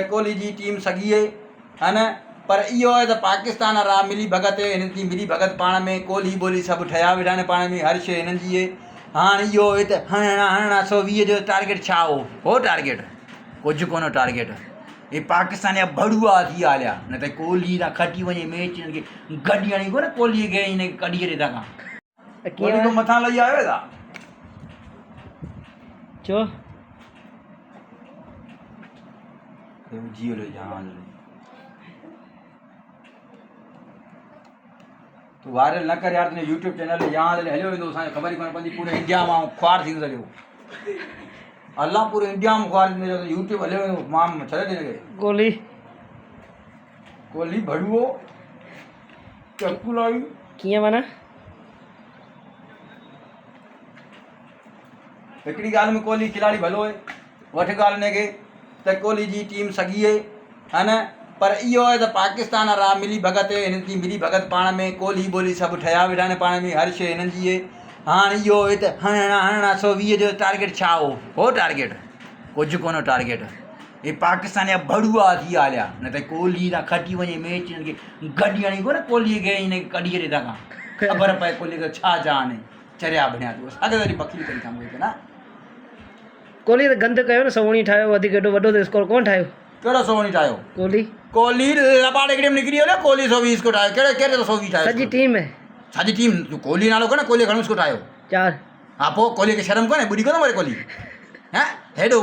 Kohli ji team सगी है न, पर इहो आहे त पाकिस्तान वारा मिली भगत हिननि जी मिली भगत पाण में कोहली ॿोली सभु ठहिया वेठा आहिनि पाण में, हर शइ हिननि जी आहे। हाणे इहो हिते हणणा 120 जो टारगेट छा हो टारगेट कुझु कोन टारगेट। हे पाकिस्तान जा भड़ुआ थी हलिया, न त कोहली था खटी वञे मैच हिननि खे गॾी हणी कोन कोहलीअ खे हिन कढी छॾे था कोहली खां मथां लही आयो था चो जियो लो जहां तू वायरल न कर यार, तुंहिंजो यूट्यूब चैनल यहाँ हलियो वेंदो, असांखे ख़बर ई कोन पवंदी पूरे इंडिया मां ख़्वार थींदो सॼो अल्लाह पूरे इंडिया में ख़्वार थींदो यूट्यूब हलियो वेंदो मां छॾे ॾिनखे। कोहली भड़ुओ चकुलाई कीअं माना हिकिड़ी ॻाल्हि में कोहली खिलाड़ी भलो आहे, वठ ॻाल्हि हिनखे त कोहली जी टीम सगी आहे न, पर इहो आहे त पाकिस्तान वारा मिली भगत हिननि जी मिली भगत पाण में कोहली ॿोली सभु ठहिया वेठा आहिनि पाण में, हर शइ हिननि जी आहे। हाणे इहो हिते हणणा 120 जो टारगेट छा हो टारगेट कुझु कोन टारगेट। हे पाकिस्तान जा भड़ुआ थी हलिया, न त कोहली था खटी वञे मैच हिननि खे गॾी हणी कोन कोहलीअ खे हिन कढी छॾे था ख़बर पए कोहलीअ खे छा जान चरिया बणिया तूं असांखे वरी बखील करी था मूंखे न। कोहली त गंद कयो न, सोवणी ठाहियो वधीक एॾो वॾो त स्कोर कोन ठाहियो। कहिड़ो सोवणी ठाहियो कोहली लबाड़ हिकिड़े में निकिरी वियो न, कोहली 120 को ठाहियो कहिड़े 120 ठाहियो सॼी टीम है सॼी टीम कोहली नालो कोन कोहली घणो स्कोर ठाहियो 4। हा पोइ कोहली खे शर्म कोन्हे ॿुधी कोन वरे कोहली हा हेॾो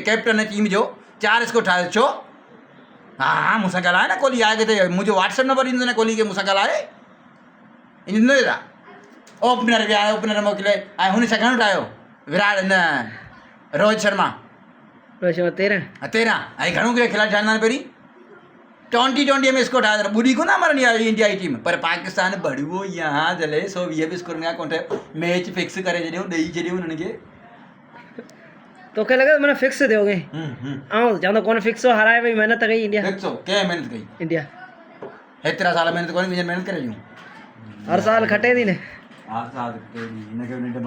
कैप्टन टीम जो 4 स्कोर ठाहियो छो। हा मूंसां ॻाल्हाए न कोहली आहे किथे, मुंहिंजो व्हाट्सएप नंबर ॾींदो न कोहली खे मूंसां ॻाल्हाए ईंदो था ओपनर विया ओपनर मोकिले ऐं हुन सां घणो ठाहियो विराट न रोहित शर्मा 13 ऐं घणो करे खिलाड़ी ठाहींदा आहिनि पहिरीं 20 में स्कोर ठाहियो ॿुधी कोन मरंदी आहे इंडिया जी टीम, पर पाकिस्तान भड़ुओ यहाँ जले 120 बि स्कोर में कोन ठहियो, मैच फिक्स करे छॾियो ॾेई छॾियो हुननि खे। तोखे लॻे माना फिक्स थियो के ऐं चवंदो कोन फिक्स हो, हराए वई महिनत कई इंडिया। फिक्स हो कंहिं महिनत कई इंडिया हेतिरा साल महिनत कोन महिनत करे ॾियूं हर साल खटे थी न हर साल हिनखे